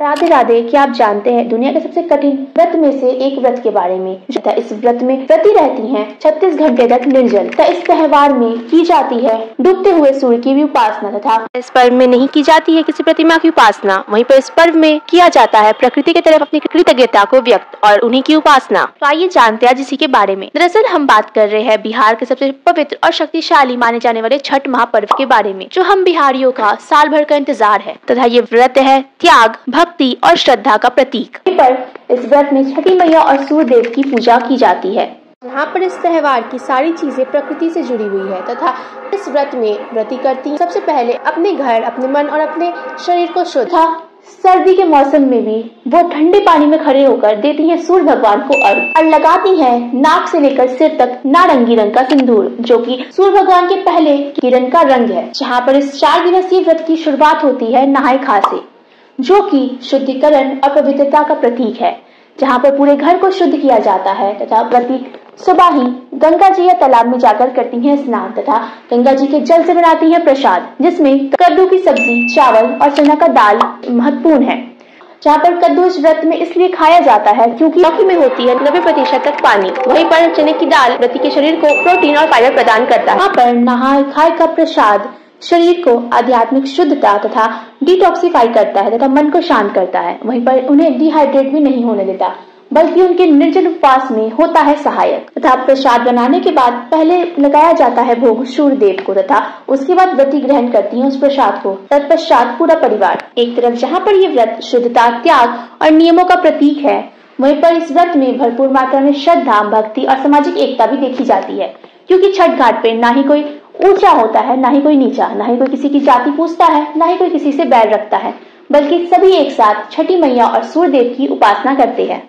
राधे राधे। क्या आप जानते हैं दुनिया के सबसे कठिन व्रत में से एक व्रत के बारे में? इस व्रत में व्रती रहती हैं 36 घंटे तक निर्जल। इस त्योहार में की जाती है डूबते हुए सूर्य की भी उपासना तथा इस पर्व में नहीं की जाती है किसी प्रतिमा की उपासना। वहीं पर इस पर्व में किया जाता है प्रकृति की तरफ अपनी कृतज्ञता को व्यक्त और उन्हीं की उपासना। तो आइए जानते हैं आज इसी के बारे में। दरअसल हम बात कर रहे हैं बिहार के सबसे पवित्र और शक्तिशाली माने जाने वाले छठ महापर्व के बारे में, जो हम बिहारियों का साल भर का इंतजार है तथा ये व्रत है त्याग, भक्ति और श्रद्धा का प्रतीक। इस व्रत में छठी मैया और सूर्य देव की पूजा की जाती है। यहाँ पर इस त्योहार की सारी चीजें प्रकृति से जुड़ी हुई है तथा इस व्रत में व्रती करती सबसे पहले अपने घर, अपने मन और अपने शरीर को शुद्ध। सर्दी के मौसम में भी वो ठंडे पानी में खड़े होकर देती हैं सूर्य भगवान को अर्घ और लगाती हैं नाक से लेकर सिर तक नारंगी रंग का सिंदूर, जो कि सूर्य भगवान के पहले किरण का रंग है। जहाँ पर इस 4 दिवसीय व्रत की शुरुआत होती है नहाए खा से, जो कि शुद्धिकरण और पवित्रता का प्रतीक है। जहाँ पर पूरे घर को शुद्ध किया जाता है तथा व्रती सुबह ही गंगा जी या तालाब में जाकर करती हैं स्नान तथा गंगा जी के जल से बनाती हैं प्रसाद, जिसमें कद्दू की सब्जी, चावल और चना का दाल महत्वपूर्ण है। जहाँ पर कद्दू इस व्रत में इसलिए खाया जाता है क्योंकि लौकी में होती है 90% तक पानी। वहीं पर चने की दाल व्रती के शरीर को प्रोटीन और फाइबर प्रदान करता है। यहाँ पर नहाए खाए का प्रसाद शरीर को आध्यात्मिक शुद्धता तथा डिटॉक्सिफाई करता है तथा मन को शांत करता है। वहीं पर उन्हें डिहाइड्रेट भी नहीं होने देता, बल्कि उनके निर्जल उपवास में होता है सहायक। तथा प्रसाद बनाने के बाद पहले लगाया जाता है भोग सूर्य देव को तथा उसके बाद व्रती ग्रहण करती हैं उस प्रसाद को। तत्पश्चात पूरा परिवार। एक तरफ जहाँ पर ये व्रत शुद्धता, त्याग और नियमों का प्रतीक है, वहीं पर इस व्रत में भरपूर मात्रा में श्रद्धा, भक्ति और सामाजिक एकता भी देखी जाती है। क्योंकि छठ घाट पे ना ही कोई ऊंचा होता है, ना ही कोई नीचा, ना ही कोई किसी की जाति पूछता है, ना ही कोई किसी से बैर रखता है, बल्कि सभी एक साथ छठी मैया और सूर्य देव की उपासना करते हैं।